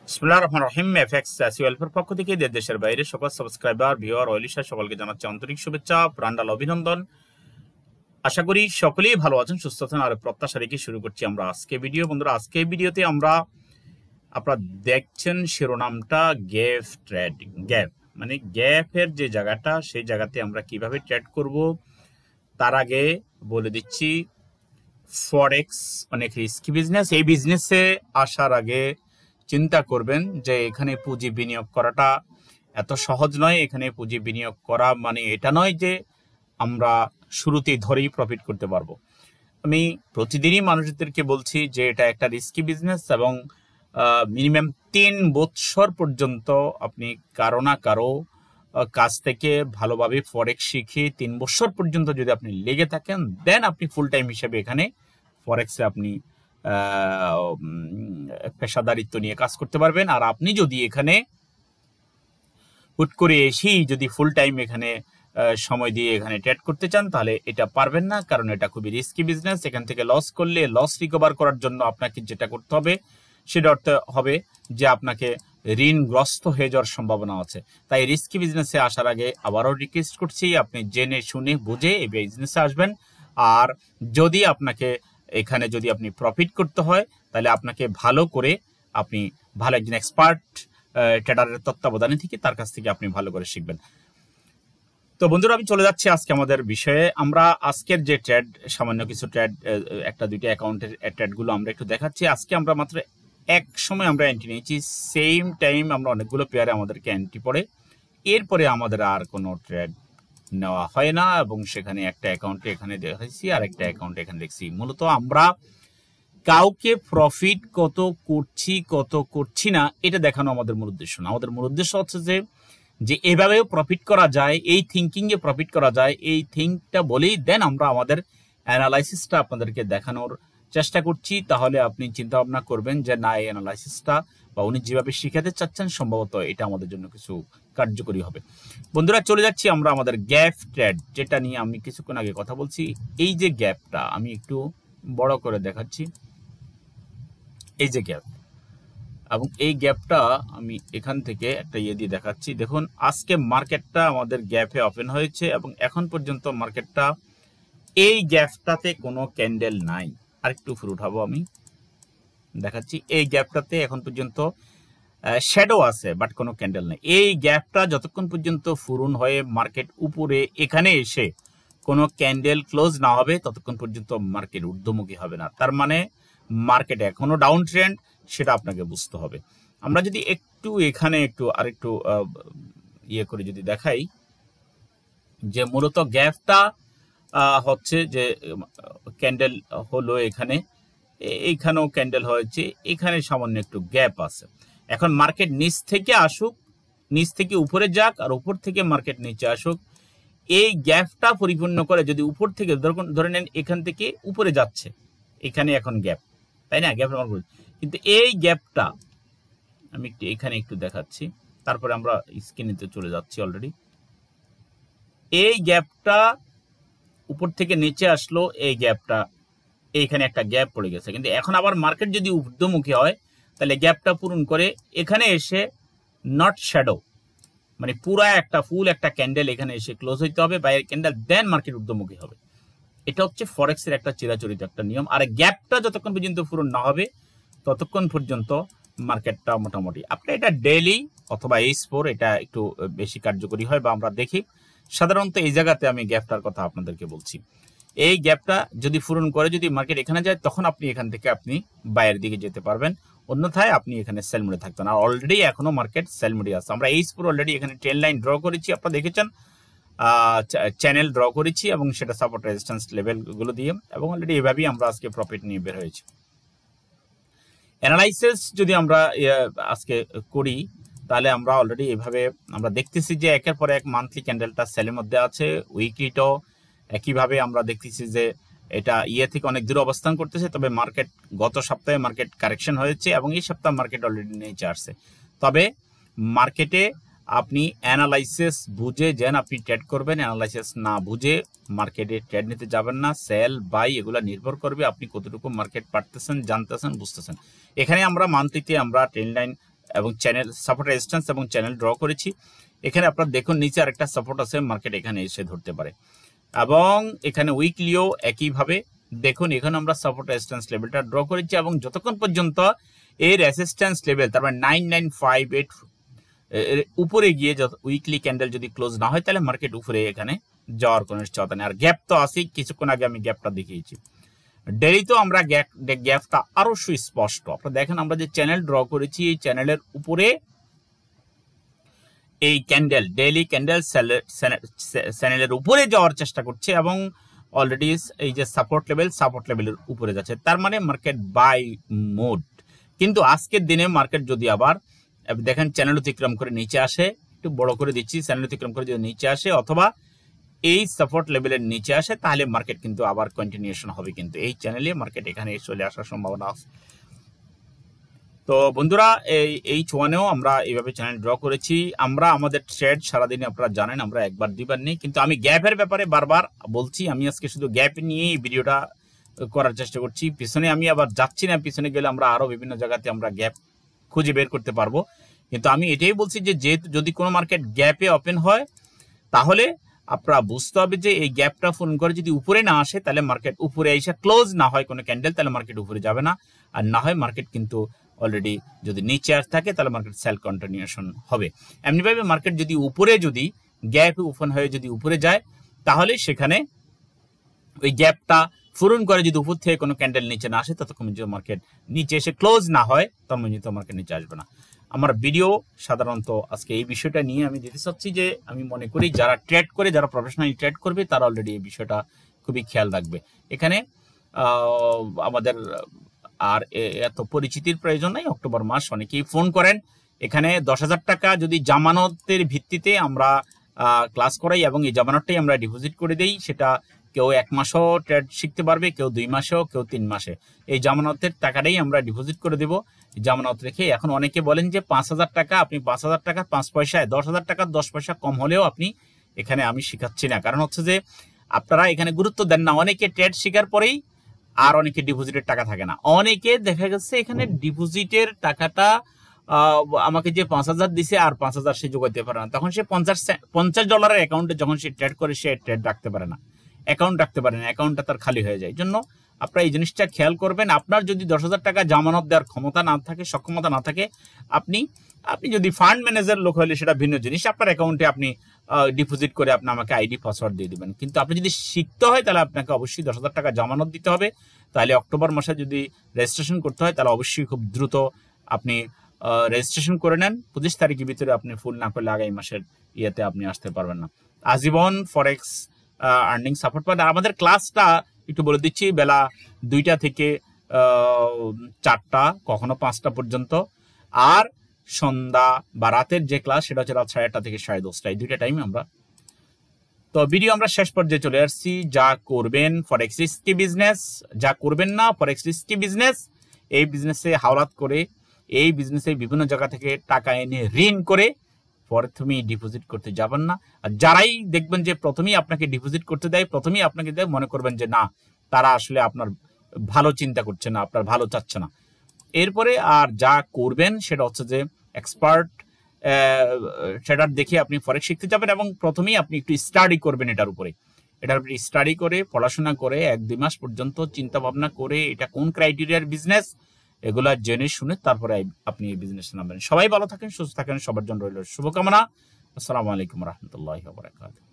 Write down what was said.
বিসমিল্লাহির রহমানির রহিম। Fxseohelp পক্ষ থেকে দেশের বাইরে সকল সাবস্ক্রাইবার, ভিউয়ার, লিসনার সকলকে জানাচ্ছি আন্তরিক শুভেচ্ছা, প্রাণঢাল অভিনন্দন। আশা করি সকলেই ভালো আছেন, সুস্থ আছেন। আর প্রত্যাশা রেখে শুরু করছি আমরা আজকে ভিডিও। বন্ধুরা, আজকে ভিডিওতে আপনারা দেখছেন শিরোনামটা গ্যাপ ট্রেডিং। গ্যাপ মানে গ্যাপের যে জায়গাটা, সেই জায়গাতে আমরা কিভাবে ট্রেড করব তার আগে বলে দিচ্ছি ফরেক্স অনেক রিস্কি বিজনেস। এই বিজনেসে আসার আগে চিন্তা করবেন যে এখানে পুঁজি বিনিয়োগ করাটা এত সহজ নয়। এখানে পুঁজি বিনিয়োগ করা মানে এটা নয় যে আমরা শুরুতেই ধরেই প্রফিট করতে পারবো। আমি প্রতিদিনই মানুষদেরকে বলছি যে এটা একটা রিস্কি বিজনেস এবং মিনিমাম 3 বছর পর্যন্ত আপনি কারো না কারো কাছ থেকে ভালোভাবে ফরেক্স শিখে 3 বছর পর্যন্ত যদি আপনি লেগে থাকেন, দেন আপনি ফুল টাইম হিসেবে এখানে ফরেক্সে আপনি পেশাদারিত্ব নিয়ে কাজ করতে পারবেন। আর আপনি যদি এখানে হুট করে এসেই যদি ফুল টাইম এখানে সময় দিয়ে এখানে ট্রেড করতে চান, তাহলে এটা পারবেন না, কারণ এটা খুবই রিস্কি বিজনেস। এখান থেকে লস করলে লস রিকভার করার জন্য আপনাকে যেটা করতে হবে সেটা হবে যে আপনাকে ঋণগ্রস্ত হয়ে যাওয়ার সম্ভাবনা আছে। তাই রিস্কি বিজনেসে আসার আগে আবারও রিকোয়েস্ট করছি, আপনি জেনে শুনে বুঝে এই বিজনেসে আসবেন। আর যদি আপনাকে এখানে যদি আপনি প্রফিট করতে হয়, তাহলে আপনাকে ভালো করে আপনি ভালো একজন এক্সপার্ট ট্রেডারের তত্ত্বাবধানে থেকে তার কাছ থেকে আপনি ভালো করে শিখবেন। তো বন্ধুরা, আমি চলে যাচ্ছি আজকে আমাদের বিষয়ে। আমরা আজকের যে ট্রেড, সামান্য কিছু ট্রেড, একটা দুইটা অ্যাকাউন্টের ট্রেডগুলো আমরা একটু দেখাচ্ছি। আজকে আমরা মাত্র এক সময় আমরা এন্ট্রি নিয়েছি, সেম টাইম আমরা অনেকগুলো পেয়ারে আমাদেরকে এন্ট্রি পড়ে, এরপরে আমাদের আর কোনো ট্রেড নেওয়া হয় না। এবং সেখানে একটা অ্যাকাউন্টে এখানে দেখাইছি আর একটা অ্যাকাউন্টে এখানে দেখছি। মূলত আমরা কাউকে প্রফিট কত করছি না এটা দেখানো আমাদের মূল উদ্দেশ্য না। আমাদের মূল উদ্দেশ্য হচ্ছে যে এভাবেও প্রফিট করা যায়, এই থিঙ্কিংয়ে প্রফিট করা যায়, এই থিঙ্কটা বলেই দেন আমরা আমাদের অ্যানালাইসিসটা আপনাদেরকে দেখানোর চেষ্টা করছি। তাহলে আপনি চিন্তা ভাবনা করবেন যে না, এই অ্যানালাইসিসটা বা উনি যেভাবে শিখাতে চাচ্ছেন সম্ভবত এটা আমাদের জন্য কিছু কার্যকরী হবে। বন্ধুরা, চলে যাচ্ছি আমরা আমাদের গ্যাপ ট্রেড, যেটা নিয়ে আমি কিছুক্ষণ আগে কথা বলছি। এই যে গ্যাপটা আমি একটু বড় করে দেখাচ্ছি, এই যে গ্যাপ, এবং এই গ্যাপটা আমি এখান থেকে একটা দিয়ে দেখাচ্ছি। দেখুন, আজকে মার্কেটটা আমাদের গ্যাপে ওপেন হয়েছে এবং এখন পর্যন্ত মার্কেটটা এই গ্যাপটাতে কোনো ক্যান্ডেল নাই। আরেকটু উপরে উঠাবো, আমি দেখাচ্ছি। এই গ্যাপটাতে এখন পর্যন্ত শ্যাডো আছে, বাট কোনো ক্যান্ডেল নেই। এই গ্যাপটা যতক্ষণ পর্যন্ত পূরণ হয়ে মার্কেট উপরে এখানে এসে কোনো ক্যান্ডেল ক্লোজ না হবে, ততক্ষণ পর্যন্ত মার্কেট ঊর্ধ্বমুখী হবে না। তার মানে মার্কেট এখনো ডাউন ট্রেন্ড, সেটা আপনাকে বুঝতে হবে। আমরা যদি একটু এখানে আরেকটু ইয়ে করে যদি দেখাই, যে মূলত গ্যাপটা হচ্ছে যে ক্যান্ডেল হলো এখানে, এইখানেও ক্যান্ডেল হয়েছে, এখানে সামান্য একটু গ্যাপ আছে। এখন মার্কেট নিচ থেকে আসুক, নিচ থেকে উপরে যাক, আর উপর থেকে মার্কেট নিচে আসুক, এই গ্যাপটা পরিপূর্ণ করে যদি উপর থেকে ধরে নেন এখান থেকে উপরে যাচ্ছে, এখানে এখন গ্যাপ, তাই না? গ্যাপ কিন্তু এই গ্যাপটা আমি এখানে একটু দেখাচ্ছি, তারপরে আমরা স্ক্রিনেতে চলে যাচ্ছি। অলরেডি এই গ্যাপটা উপর থেকে নিচে আসলো, এই গ্যাপটা এইখানে একটা গ্যাপ পড়ে গেছে। কিন্তু এখন আবার মার্কেট যদি ঊর্ধ্বমুখী হয়, তাহলে গ্যাপটা পূরণ করে এখানে এসে নট শ্যাডো, মানে পুরো ফুল একটা ক্যান্ডেল এখানে এসে ক্লোজ হইতে হবে, বাইরের ক্যান্ডেল, দেন মার্কেট ঊর্ধ্বমুখী হবে। এটা হচ্ছে ফরেক্সের একটা চিরাচরিত একটা নিয়ম। আর গ্যাপটা যতক্ষণ পর্যন্ত পূরণ না হবে, ততক্ষণ পর্যন্ত মার্কেটটা মোটামুটি আপনি এটা ডেইলি অথবা H4 এটা একটু বেশি কার্যকরী হয় বা আমরা দেখি। সাধারণত এই জায়গাতে আমি গ্যাপটার কথা আপনাদেরকে বলছি। এই গ্যাপটা যদি পূরণ করে যদি মার্কেট এখানে যায়, তখন আপনি এখান থেকে আপনি বাইরের দিকে যেতে পারবেন, অন্যথায় আপনি এখানে সেল মোডে থাকতেন। আর অলরেডি এখনো মার্কেট সেল মোডে আছে। আমরা H4 অলরেডি এখানে ট্রেন লাইন ড্র করেছি, আপনারা দেখেছেন, চ্যানেল ড্র করেছি এবং সেটা সাপোর্ট রেজিস্ট্যান্স লেভেলগুলো দিয়ে, এবং অলরেডি এভাবেই আমরা আজকে প্রফিট নিয়ে বের হয়েছি। অ্যানালাইসিস যদি আমরা আজকে করি, তাহলে আমরা অলরেডি এভাবে আমরা দেখতেছি যে একের পর এক মান্থলি ক্যান্ডেলটা সেলের মধ্যে আছে, উইকলিটাও একইভাবে আমরা দেখতেছি যে এটা থেকে অনেক দূরে অবস্থান করতেছে। তবে মার্কেট গত সপ্তাহে মার্কেট কারেকশন হয়েছে এবং এই সপ্তাহে মার্কেট অলরেডি নিচে আসছে। তবে মার্কেটে আপনি অ্যানালাইসিস বুঝে যেন আপনি ট্রেড করবেন, অ্যানালাইসিস না বুঝে মার্কেটে ট্রেড নিতে যাবেন না। সেল বাই এগুলা নির্ভর করবে আপনি কতটুকু মার্কেট পারতেছেন, জানতেছেন, বুঝতেছেন। এখানে আমরা মান্থলিতে আমরা ট্রেন্ড লাইন এবং চ্যানেল সাপোর্ট রেজিস্ট্যান্স এবং চ্যানেল ড্র করেছি। এখানে আপনারা দেখুন নিচে আরেকটা সাপোর্ট আছে, মার্কেট এখানে এসে ধরতে পারে। এবং এখানে উইকলিও একইভাবে দেখুন, এখানে আমরা সাপোর্ট রেজিস্ট্যান্স লেভেলটা ড্র করেছি এবং যতক্ষণ পর্যন্ত এই রেজিস্ট্যান্স লেভেল তার মানে 9958 এর উপরে গিয়ে উইকলি ক্যান্ডেল যদি ক্লোজ না হয় তাহলে মার্কেট উপরে এখানে যাওয়ার কোনো নিশ্চয়তা নেই। আর গ্যাপ তো আছেই, কিছুক্ষণ আগে আমি গ্যাপটা দেখিয়েছি। ডেলি তো আমরা গ্যাপটা আরো সুস্পষ্ট। আপনারা দেখেন আমরা যে চ্যানেল ড্র করেছি এই চ্যানেলের উপরে এই ক্যান্ডেল ডেইলি ক্যান্ডেল চ্যানেলের উপরে যাওয়ার চেষ্টা করছে এবং অলরেডি এই যে সাপোর্ট লেভেলের উপরে যাচ্ছে, তার মানে মার্কেট বাই মোড। কিন্তু আজকের দিনে মার্কেট যদি আবার দেখেন চ্যানেল অতিক্রম করে নিচে আসে, একটু বড় করে দিচ্ছি, চ্যানেল অতিক্রম করে যদি নিচে আসে অথবা এই সাপোর্ট লেভেলের নিচে আসে তাহলে মার্কেট কিন্তু আবার কন্টিনিউশন হবে, কিন্তু এই চ্যানেলে মার্কেট এখানে চলে আসার সম্ভাবনা আছে। তো বন্ধুরা এই ছোয়ানেও আমরা এইভাবে চ্যানেল ড্র করেছি। আমরা আমাদের ট্রেড সারাদিনে আপনারা জানেন আমরা একবার দুইবার নেই, কিন্তু আমি গ্যাপের ব্যাপারে বারবার বলছি। আমি আজকে শুধু গ্যাপ নিয়েই ভিডিওটা করার চেষ্টা করছি, পিছনে আমি আবার যাচ্ছি না। পিছনে গেলে আমরা আরো বিভিন্ন জায়গাতে আমরা গ্যাপ খুঁজে বের করতে পারবো, কিন্তু আমি এটাই বলছি যে যদি কোনো মার্কেট গ্যাপে ওপেন হয় তাহলে আপনারা বুঝতে হবে যে এই গ্যাপটা পূরণ করে যদি উপরে না আসে তাহলে মার্কেট উপরে এসে ক্লোজ না হয় কোনো ক্যান্ডেল তাহলে মার্কেট উপরে যাবে না, আর না হয় মার্কেট কিন্তু অলরেডি যদি নিচে আসে থাকে তাহলে মার্কেট সেল কন্টিনিউশন হবে। এমনিভাবে মার্কেট যদি উপরে যদি গ্যাপ ওপেন হয়ে যদি উপরে যায় তাহলে সেখানে ওই গ্যাপটা পূরণ করে যদি উপর থেকে কোনো ক্যান্ডেল নিচে না আসে ততক্ষণ যদি মার্কেট নিচে এসে ক্লোজ না হয় তখন পর্যন্ত মার্কেট নিচে আসবে না। আমার ভিডিও সাধারণত আজকে এই বিষয়টা নিয়ে আমি দিতে চাচ্ছি যে আমি মনে করি যারা ট্রেড করে, যারা প্রফেশনালি ট্রেড করবে তারা অলরেডি এই বিষয়টা খুবই খেয়াল রাখবে। এখানে আমাদের আর এত পরিচিতির প্রয়োজন নাই। অক্টোবর মাস অনেকেই ফোন করেন, এখানে 10,000 টাকা যদি জামানতের ভিত্তিতে আমরা ক্লাস করাই এবং এই জামানতটাই আমরা ডিপোজিট করে দেই, সেটা কেউ 1 মাসও ট্রেড শিখতে পারবে, কেউ 2 মাসেও, কেউ 3 মাসে। এই জামানতের টাকাটাই আমরা ডিপোজিট করে দেব জামানত রেখে। এখন অনেকে বলেন যে 5,000 টাকা, আপনি 5,000 টাকা 5 পয়সায় 10,000 টাকা 10 পয়সা কম হলেও আপনি এখানে আমি শিখাচ্ছি না, কারণ হচ্ছে যে আপনারা এখানে গুরুত্ব দেন না। অনেকে ট্রেড শেখার পরেই আর অনেকে ডিপোজিটের টাকা থাকে না। অনেকে দেখা গেছে এখানে ডিপোজিটের টাকাটা আমাকে যে 5,000 দিছে আর 5,000 সে যোগাইতে পারে না, তখন সে $50 অ্যাকাউন্টে যখন সে ট্রেড করে সে ট্রেড রাখতে পারে না, অ্যাকাউন্ট রাখতে পারে না, অ্যাকাউন্টটা তার খালি হয়ে যায়। জন্য আপনারা এই জিনিসটা খেয়াল করবেন। আপনার যদি 10,000 টাকা জামানত দেওয়ার ক্ষমতা না থাকে, সক্ষমতা না থাকে, আপনি যদি ফান্ড ম্যানেজার লোক হলে সেটা ভিন্ন জিনিস, আপনার অ্যাকাউন্টে আপনি ডিপোজিট করে আপনি আমাকে আইডি পাসওয়ার্ড দিয়ে দিবেন। কিন্তু আপনি যদি শিখতে হয় তাহলে আপনাকে অবশ্যই 10,000 টাকা জামানত দিতে হবে। তাহলে অক্টোবর মাসে যদি রেজিস্ট্রেশন করতে হয় তাহলে অবশ্যই খুব দ্রুত আপনি রেজিস্ট্রেশন করে নেন। 25 তারিখের ভিতরে আপনি ফুল না করলে আগামী মাসের ইয়েতে আপনি আসতে পারবেন না। আজীবন ফরেক্স আর্নিং সাপোর্ট পান। আমাদের ক্লাসটা একটু বলে দিচ্ছি, বেলা 2টা থেকে 4টা, কখনো 5টা পর্যন্ত। আর সন্ধ্যা বা রাতের যে ক্লাস সেটা হচ্ছে রাত 8:30 থেকে 10:30, এই 2টা টাইমে আমরা। তো ভিডিও আমরা শেষ পর্যায়ে চলে আসছি। যা করবেন ফরেক্স রিস্কি বিজনেস, যা করবেন না ফরেক্স রিস্কি বিজনেস। এই বিজনেসে হাওলাত করে, এই বিজনেসে বিভিন্ন জায়গা থেকে টাকা এনে ঋণ করে প্রথমেই ডিপোজিট করতে যাবেন না। আর যারাই দেখবেন যে প্রথমেই আপনাকে ডিপোজিট করতে দেয়, প্রথমেই আপনাকে দেয়, মনে করবেন যে না, তারা আসলে আপনার ভালো চিন্তা করছে না, আপনার ভালো চাচ্ছে না। এরপরে আর যা করবেন সেটা হচ্ছে যে এক্সপার্ট ট্রেডার দেখে আপনি ফরেক্স শিখতে যাবেন এবং প্রথমেই আপনি একটু স্টাডি করবেন এটার উপরে স্টাডি করে, পড়াশোনা করে 1-2 মাস পর্যন্ত চিন্তা ভাবনা করে এটা কোন ক্রাইটেরিয়ার বিজনেস এগুলা জেনে শুনে তারপরে আপনি এই বিজনেসে নামবেন। সবাই ভালো থাকেন, সুস্থ থাকেন, সবার জন্য রইল শুভকামনা। আসসালামু আলাইকুম রহমতুল্লাহি ওয়া বারাকাতুহু।